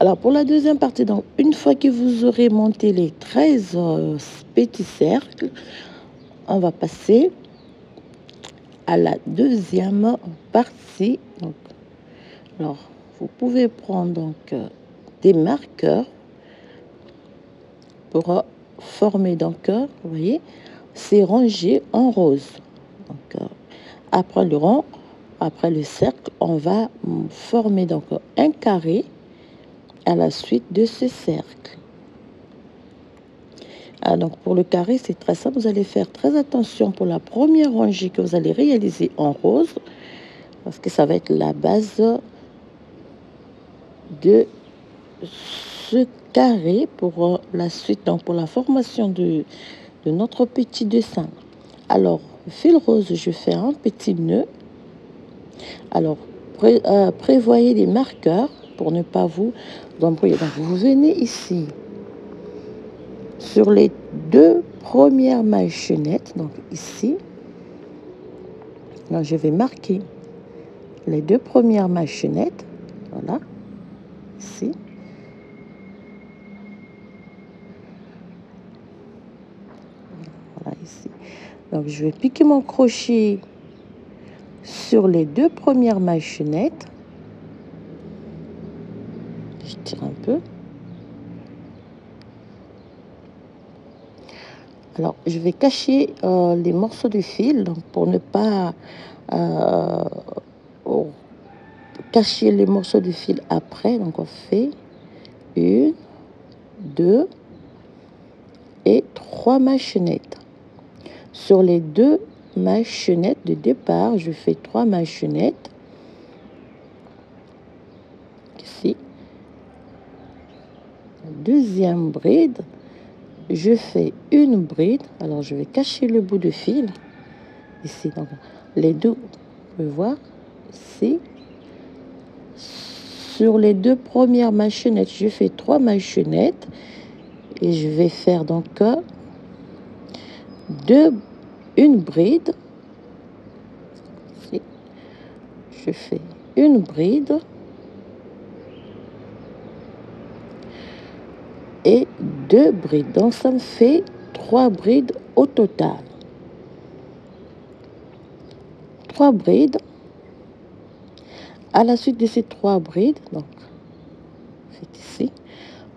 Alors, pour la deuxième partie, donc, une fois que vous aurez monté les 13 petits cercles, on va passer à la deuxième partie. Donc, alors, vous pouvez prendre donc des marqueurs pour former donc, vous voyez, c'est rangé en rose. Donc, après le rond, après le cercle, on va former donc un carré à la suite de ce cercle. Ah, donc pour le carré, c'est très simple. Vous allez faire très attention pour la première rangée que vous allez réaliser en rose, parce que ça va être la base de ce carré pour la suite, donc pour la formation de notre petit dessin. Alors, fil rose, je fais un petit nœud. Alors, prévoyez des marqueurs pour ne pas vous embrouiller. Donc, vous venez ici sur les deux premières mailles chaînettes, donc ici. Donc, je vais marquer les deux premières mailles chaînettes, voilà, ici. Voilà, ici. Donc, je vais piquer mon crochet sur les deux premières mailles chaînettes. Je tire un peu. Alors, je vais cacher les morceaux de fil donc pour ne pas cacher les morceaux de fil après. Donc, on fait 1, 2 et 3 mailles chaînettes. Sur les deux mailles chaînettes de départ, je fais 3 mailles chaînettes. Ici. Deuxième bride, je fais une bride. Alors, je vais cacher le bout de fil. Ici, donc, les deux, vous pouvez voir, ici. Sur les deux premières mailles chaînettes, je fais 3 mailles chaînettes. Et je vais faire donc une bride. Ici. Je fais une bride. Et 2 brides. Donc, ça me fait 3 brides au total. 3 brides. À la suite de ces 3 brides, donc, c'est ici,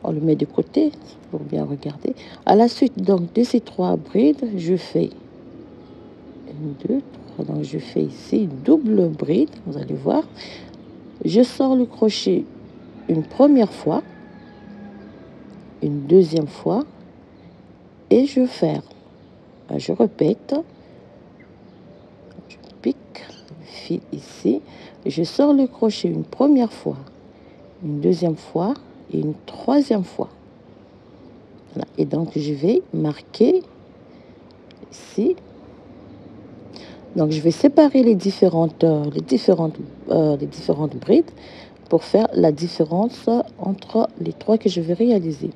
on le met de côté pour bien regarder. À la suite donc de ces 3 brides, je fais 1, 2, 3. Donc, je fais ici une double bride. Vous allez voir. Je sors le crochet une première fois, une deuxième fois, et je ferme. Je répète. Je pique le fil ici. Je sors le crochet une première fois, une deuxième fois et une troisième fois. Voilà. Et donc, je vais marquer ici. Donc, je vais séparer les différentes brides pour faire la différence entre les 3 que je vais réaliser.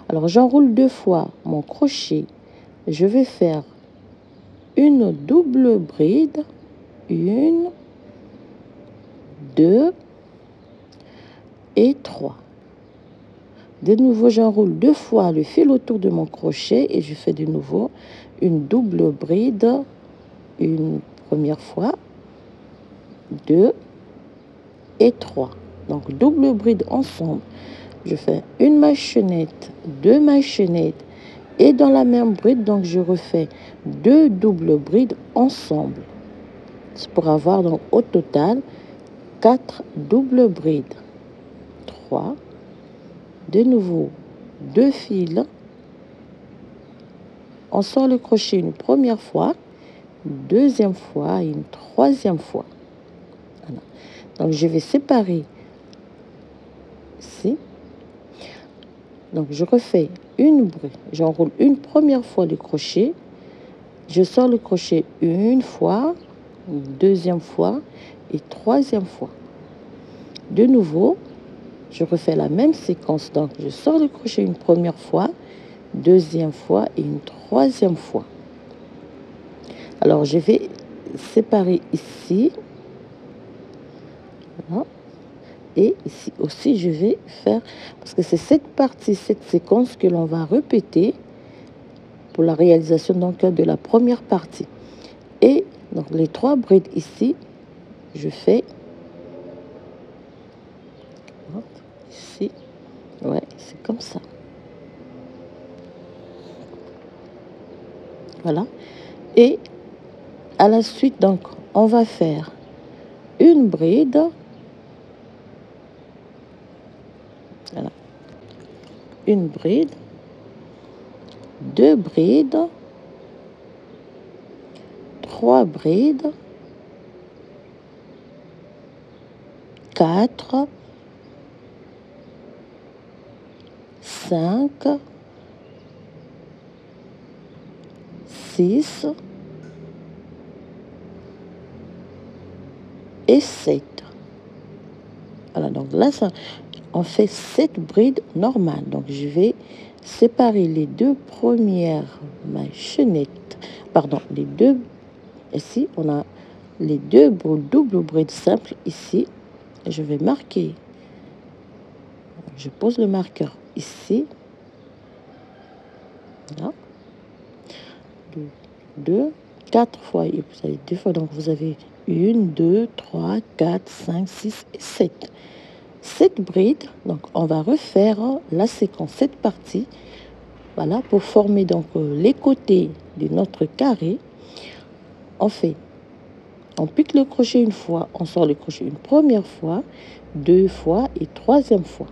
Alors, j'enroule 2 fois mon crochet. Je vais faire une double bride. 1, 2 et 3. De nouveau, j'enroule 2 fois le fil autour de mon crochet et je fais de nouveau une double bride, une première fois, 2 et 3. Donc, double bride ensemble. Je fais une maille chaînette, 2 mailles chaînettes et dans la même bride, donc je refais 2 doubles brides ensemble. C'est pour avoir donc au total 4 doubles brides. 3. De nouveau, 2 fils. On sort le crochet une première fois, une deuxième fois et une troisième fois. Voilà. Donc, je vais séparer ici. Donc, je refais une bride. J'enroule une première fois le crochet. Je sors le crochet une fois, une deuxième fois et troisième fois. De nouveau, je refais la même séquence. Donc, je sors le crochet une première fois, deuxième fois et une troisième fois. Alors, je vais séparer ici. Voilà. Et ici aussi, je vais faire, parce que c'est cette partie, cette séquence que l'on va répéter pour la réalisation donc de la première partie. Et donc les 3 brides ici, je fais ici, ouais, c'est comme ça. Voilà. Et à la suite, donc, on va faire une bride. Voilà. Une bride, 2 brides, 3 brides, 4, 5, 6 et 7. Voilà, donc là, ça, on fait 7 brides normales. Donc, je vais séparer les 2 premières chaînettes. Pardon, les 2. Ici, on a les 2 doubles brides simples ici. Je vais marquer. Je pose le marqueur ici. Là. 2, 4 fois. Et vous avez 2 fois. Donc, vous avez 1, 2, 3, 4, 5, 6 et 7. 7 brides. Donc, on va refaire la séquence, cette partie. Voilà, pour former donc les côtés de notre carré. On pique le crochet une fois, on sort le crochet une première fois, 2 fois et 3e fois.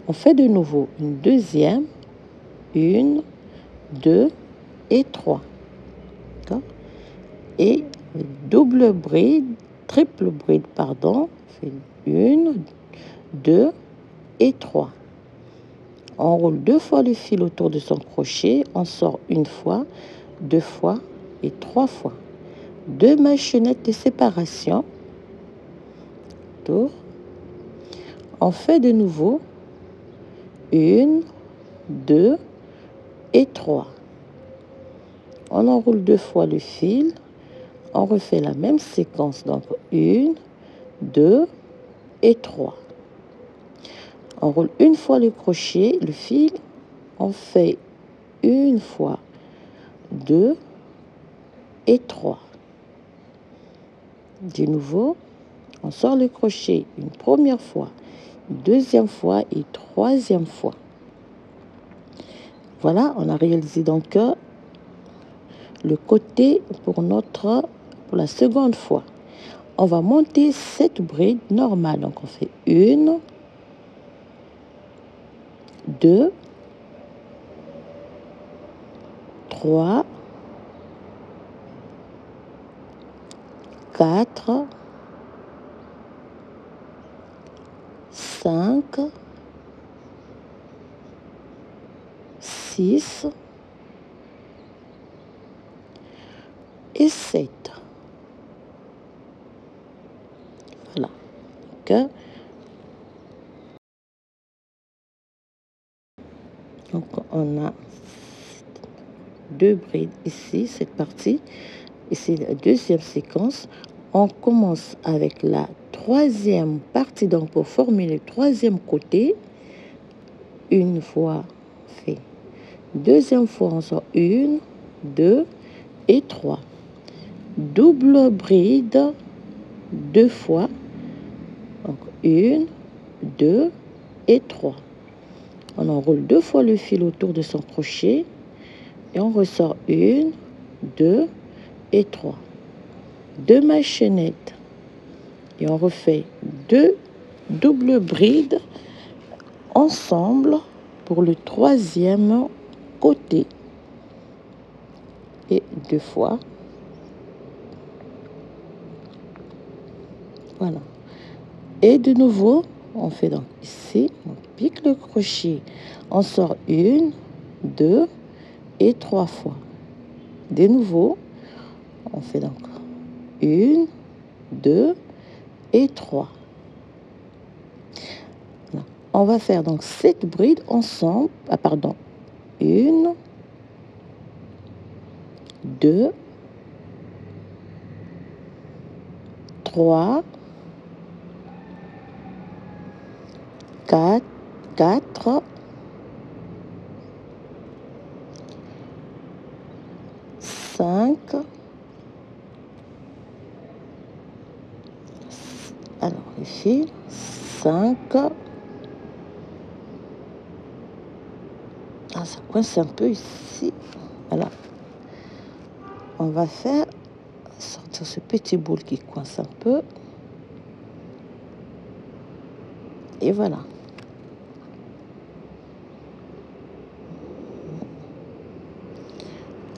On fait de nouveau une deuxième, 1, 2 et 3. D'accord? Et double bride, triple bride, pardon, fait 1, 2 et 3. On roule 2 fois le fil autour de son crochet, on sort une fois, 2 fois et 3 fois. 2 maçonnettes de séparation. Tour. On fait de nouveau 1, 2 et 3. On enroule 2 fois le fil. On refait la même séquence. Donc 1, 2 et 3. On roule une fois le crochet, le fil. On fait une fois 2 et 3. De nouveau, on sort le crochet une première fois, deuxième fois et troisième fois. Voilà, on a réalisé donc le côté pour la seconde fois. On va monter 7 brides normales. Donc on fait 1, 2, 3, 4, 5, 6 et 7. Voilà. Donc on a 2 brides ici, cette partie. Et c'est la deuxième séquence. On commence avec la troisième partie, donc pour former le troisième côté. Une fois fait. Deuxième fois, on sort 1, 2 et 3. Double bride 2 fois. Donc 1, 2 et 3. On enroule 2 fois le fil autour de son crochet et on ressort 1, 2 et 3. 2 maçonnettes et on refait 2 doubles brides ensemble pour le troisième côté et 2 fois. Voilà. Et de nouveau, on fait donc ici, on pique le crochet, on sort 1, 2 et 3 fois. De nouveau, on fait donc 1, 2 et 3. Voilà. On va faire donc 7 brides ensemble. Ah, pardon. 1, 2, 3, 4, 4, 5, alors ici, 5, ah, ça coince un peu ici, voilà, on va faire sortir ce petit boule qui coince un peu, et voilà.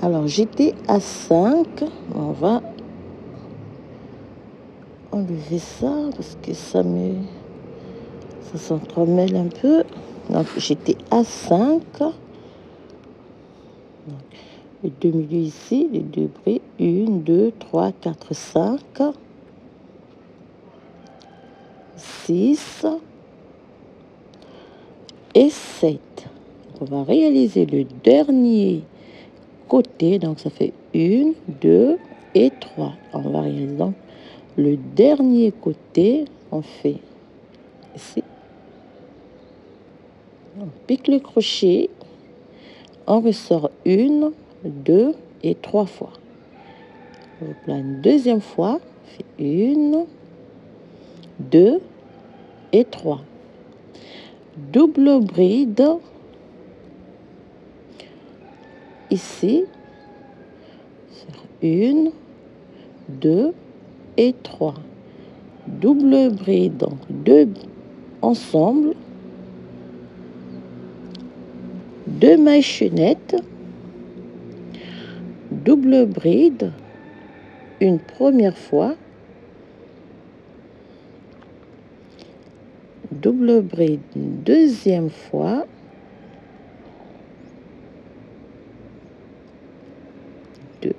Alors j'étais à 5, on va enlever ça parce que ça s'entremêle un peu. Donc j'étais à 5, donc, les deux milieux ici, les deux brides, 1, 2, 3, 4, 5, 6 et 7. On va réaliser le dernier côté, donc ça fait 1, 2 et 3. On va réaliser donc le dernier côté, on fait ici, on pique le crochet, on ressort 1, 2 et 3 fois. Voilà, une deuxième fois, on fait 1, 2 et 3. Double bride ici, 1, 2 et 3. Double bride, donc 2 ensemble, 2 mailles chaînettes, double bride une première fois, double bride une deuxième fois, deux.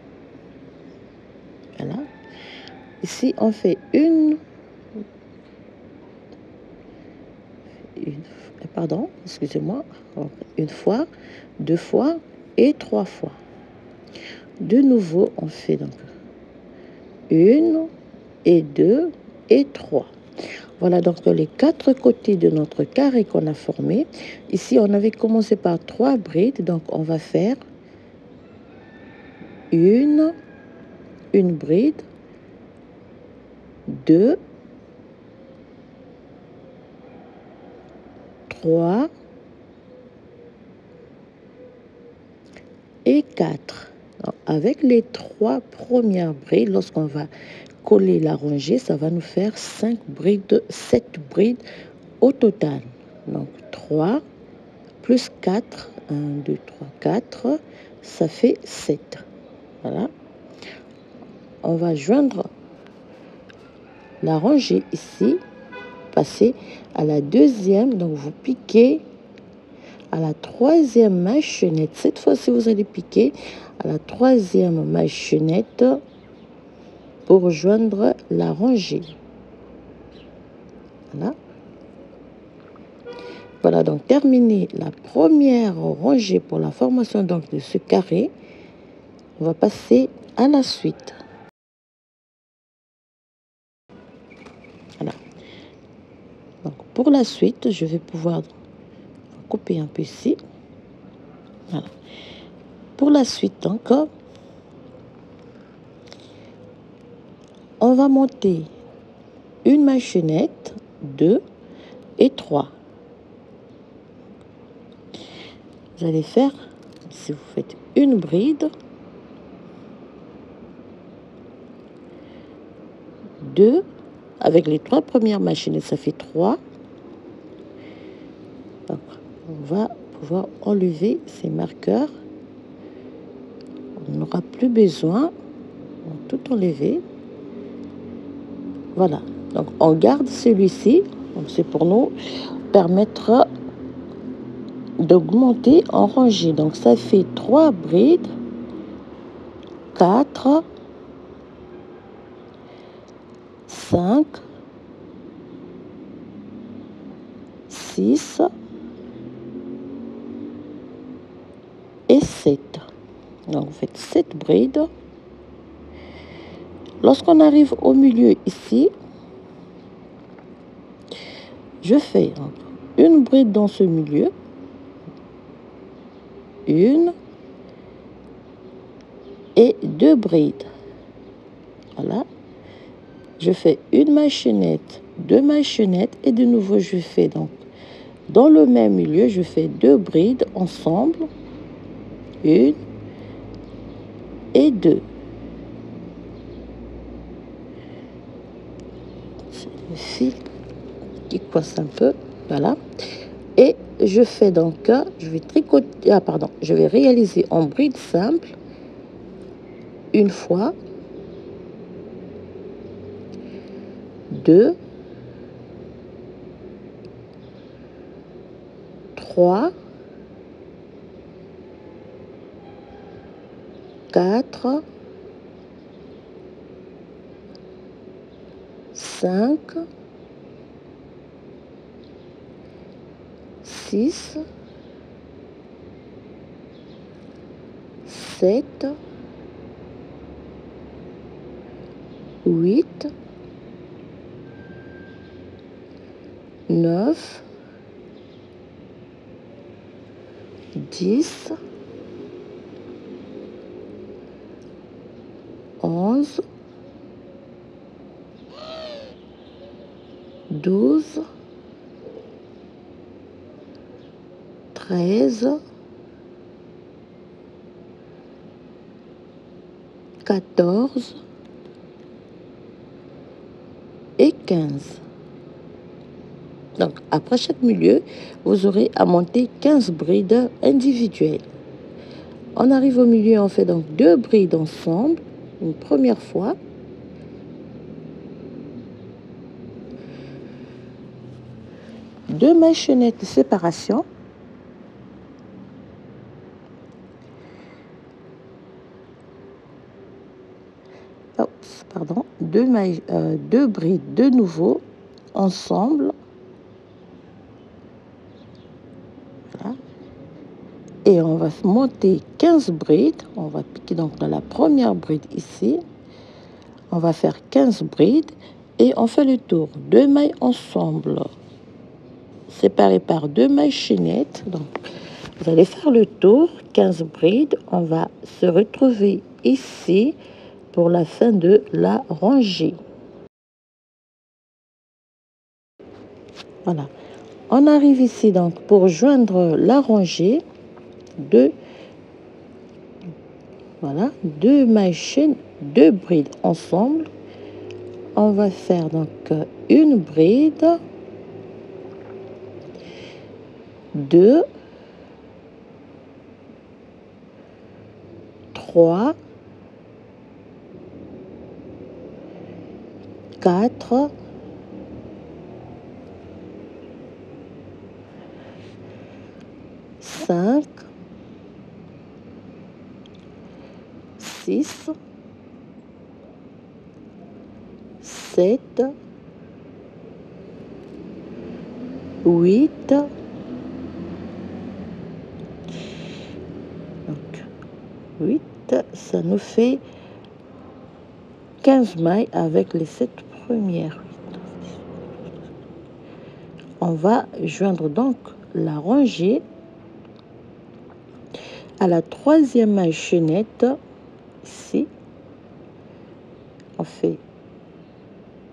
Voilà. Ici, on fait pardon, excusez-moi, une fois, 2 fois et 3 fois. De nouveau, on fait donc 1 et 2 et 3. Voilà donc les 4 côtés de notre carré qu'on a formé. Ici, on avait commencé par 3 brides, donc on va faire une bride, 2, 3 et 4. Alors, avec les 3 premières brides, lorsqu'on va coller la rangée, ça va nous faire 5 brides, 7 brides au total. Donc 3 plus 4, 1, 2, 3, 4, ça fait 7. Voilà. On va joindre la rangée ici, passer à la deuxième, donc vous piquez à la troisième maille chaînette. Cette fois-ci, vous allez piquer à la troisième maille chaînette pour rejoindre la rangée. Voilà. Voilà, donc terminé la première rangée pour la formation donc de ce carré. On va passer à la suite. Voilà. Donc pour la suite, je vais pouvoir couper un peu ici. Voilà. Pour la suite encore, on va monter une maille chaînette, 2 et 3. Vous allez faire, si vous faites une bride, 2, avec les 3 premières mailles chaînettes, ça fait 3. Donc, on va pouvoir enlever ces marqueurs. On n'aura plus besoin. On va tout enlever. Voilà. Donc, on garde celui-ci. C'est pour nous permettre d'augmenter en rangée. Donc, ça fait 3 brides, 4, 5, 6 et 7. Donc, vous faites 7 brides. Lorsqu'on arrive au milieu ici, je fais une bride dans ce milieu, une et deux brides. Voilà, je fais une maille chaînette, deux mailles chaînettes et de nouveau je fais donc dans le même milieu, je fais deux brides ensemble, une et deux. C'est le fil qui coince un peu, voilà. Et je fais donc, je vais tricoter, je vais réaliser en bride simple une fois, deux, trois, quatre, cinq, six, sept, huit, neuf, 10, 11, 12, 13, 14 et 15. Donc, après chaque milieu, vous aurez à monter 15 brides individuelles. On arrive au milieu, on fait donc deux brides ensemble, une première fois. Deux mailles chaînettes de séparation. Pardon, deux brides de nouveau ensemble. Voilà. Et on va monter 15 brides. On va piquer donc dans la première bride ici. On va faire 15 brides et on fait le tour. Deux mailles ensemble, séparées par deux mailles chaînettes. Donc, vous allez faire le tour, 15 brides. On va se retrouver ici pour la fin de la rangée. Voilà. On arrive ici donc pour joindre la rangée de voilà, deux mailles chaînes, deux brides ensemble. On va faire donc une bride, deux, trois, quatre, cinq, six, sept, huit. Donc, 8, ça nous fait 15 mailles avec les 7 premières. On va joindre donc la rangée à la troisième maille chaînette. Ici, on fait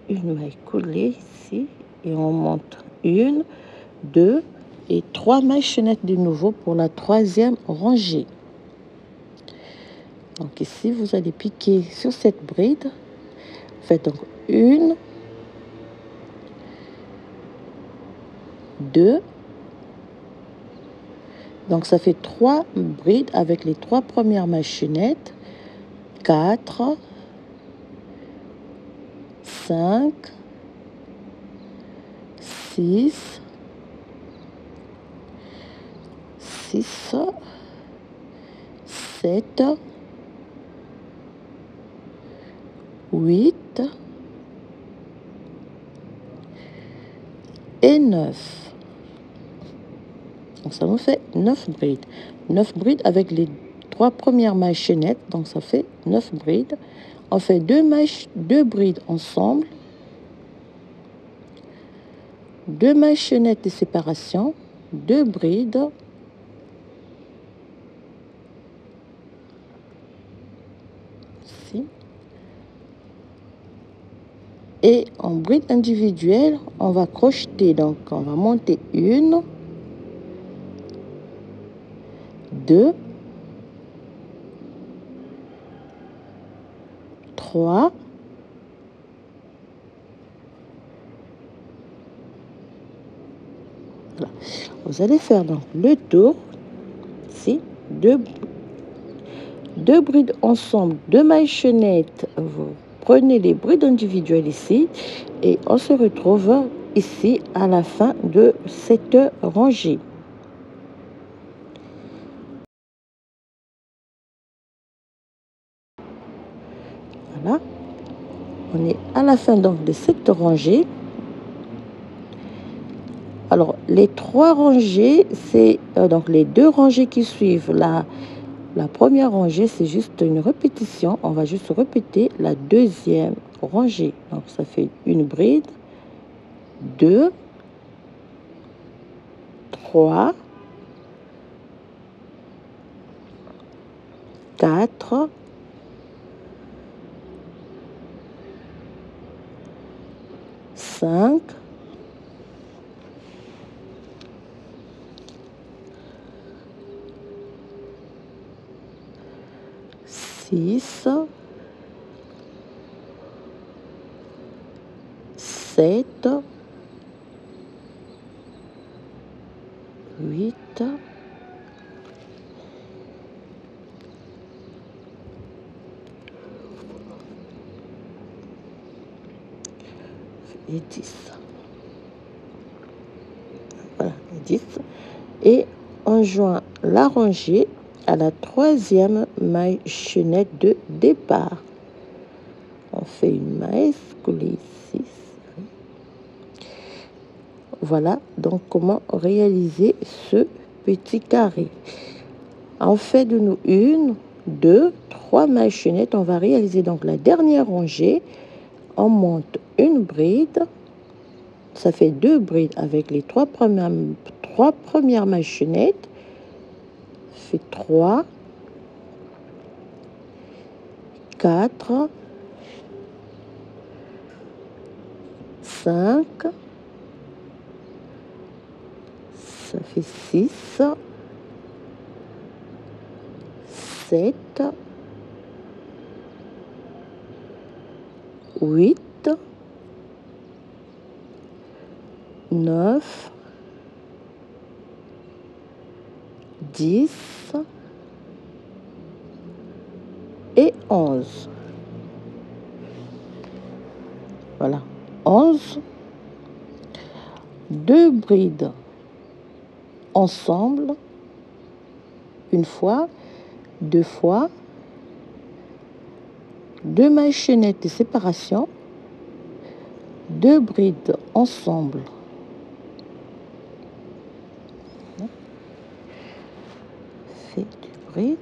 une maille coulée ici et on monte une, deux et trois mailles chaînettes de nouveau pour la troisième rangée. Donc ici, vous allez piquer sur cette bride. Faites donc une, deux. Donc ça fait 3 brides avec les 3 premières mailles chaînettes. 4, 5, 6, 7, 8 et 9. Donc ça nous fait 9 brides. 9 brides avec les 3 premières mailles chaînettes. Donc ça fait 9 brides. On fait deux brides ensemble. 2 maïchenettes de séparation, 2 brides, ici, et en bride individuelle, on va crocheter, donc on va monter 1, 2, 3, voilà. Vous allez faire donc le tour, ici, 2 brides ensemble, 2 maïchenettes, vous prenez les brides individuelles ici et on se retrouve ici à la fin de cette rangée. Voilà, on est à la fin donc de cette rangée. Alors les 3 rangées, c'est donc les 2 rangées qui suivent la première rangée, c'est juste une répétition. On va juste répéter la deuxième rangée. Donc ça fait une bride, 2, 3, 4, 5, 6, 7, 8, et 10. Voilà, 10. Et on joint la rangée à la 3e maïchennette de départ. On fait une maille collée ici. Voilà donc comment réaliser ce petit carré. On fait de nous 1, 2, 3 maïchennettes. On va réaliser donc la dernière rangée. On monte une bride. Ça fait 2 brides avec les 3 premières maïchennettes. Fait 3, 4, 5, ça fait 6, 7, 8, 9, 10 et 11. Voilà, 11, 2 brides ensemble, une fois, 2 fois, 2 maïchenettes de séparation, 2 brides ensemble. Fait 2 brides.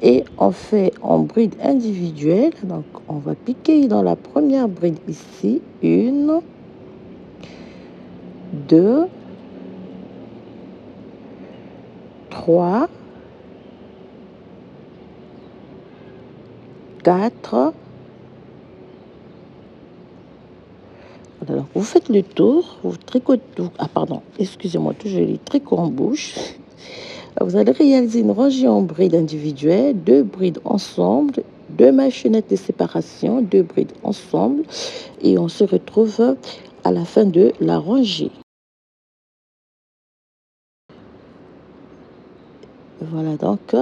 Et on fait en bride individuelle. Donc on va piquer dans la première bride ici, 1, 2, 3, 4. Alors vous faites le tour, vous tricotez, excusez-moi, toujours les tricots en bouche. Vous allez réaliser une rangée en bride individuelle, 2 brides ensemble, 2 maïchenettes de séparation, 2 brides ensemble, et on se retrouve à la fin de la rangée. Voilà, donc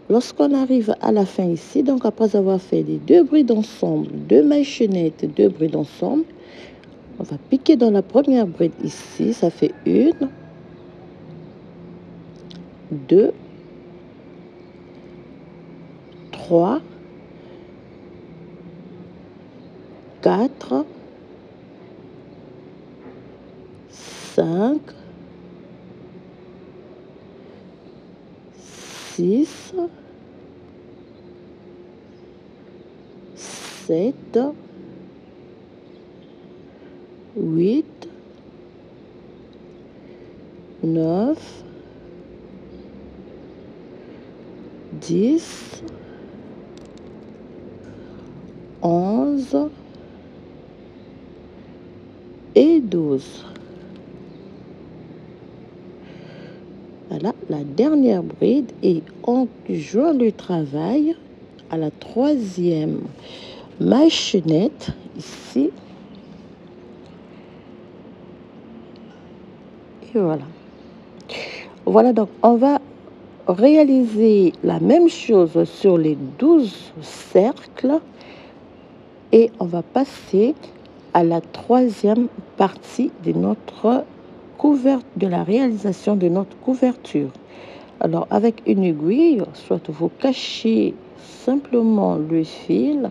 lorsqu'on arrive à la fin ici, donc après avoir fait les 2 brides ensemble, 2 maïchenettes, 2 brides ensemble, on va piquer dans la première bride ici, ça fait 1, 2, 3, 4, 5, 6, 7, 8, 9, 10, 11 et 12. Voilà la dernière bride et on joint le travail à la troisième maille chaînette ici. Et voilà. Voilà, donc on va réaliser la même chose sur les 12 cercles et on va passer à la troisième partie de notre de la réalisation de notre couverture. Alors avec une aiguille, soit vous cachez simplement le fil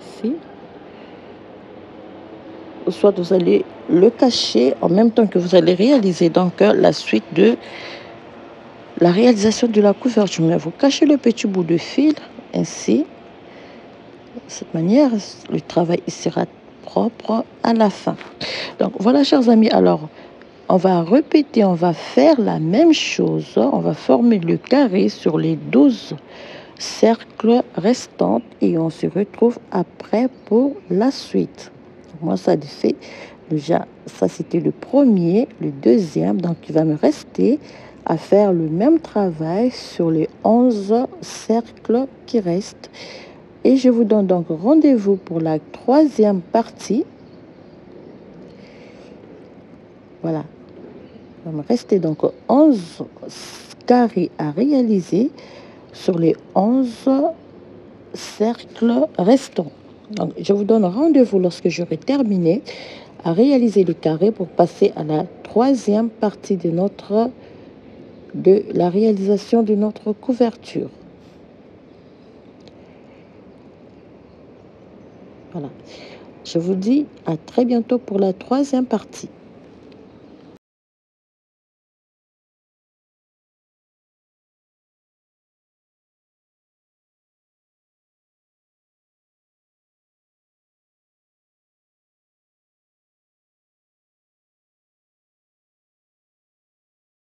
ici, soit vous allez le cacher en même temps que vous allez réaliser donc la suite de la réalisation de la couverture. Mais vous cachez le petit bout de fil ainsi. De cette manière, le travail sera propre à la fin. Donc voilà, chers amis, alors on va répéter, on va faire la même chose. On va former le carré sur les 12 cercles restants et on se retrouve après pour la suite. Moi, ça fait déjà, ça c'était le premier, le deuxième. Donc, il va me rester à faire le même travail sur les 11 cercles qui restent. Et je vous donne donc rendez-vous pour la troisième partie. Voilà. Il va me rester donc 11 carrés à réaliser sur les 11 cercles restants. Donc, je vous donne rendez-vous lorsque j'aurai terminé à réaliser le carré pour passer à la troisième partie de la réalisation de notre couverture. Voilà. Je vous dis à très bientôt pour la troisième partie.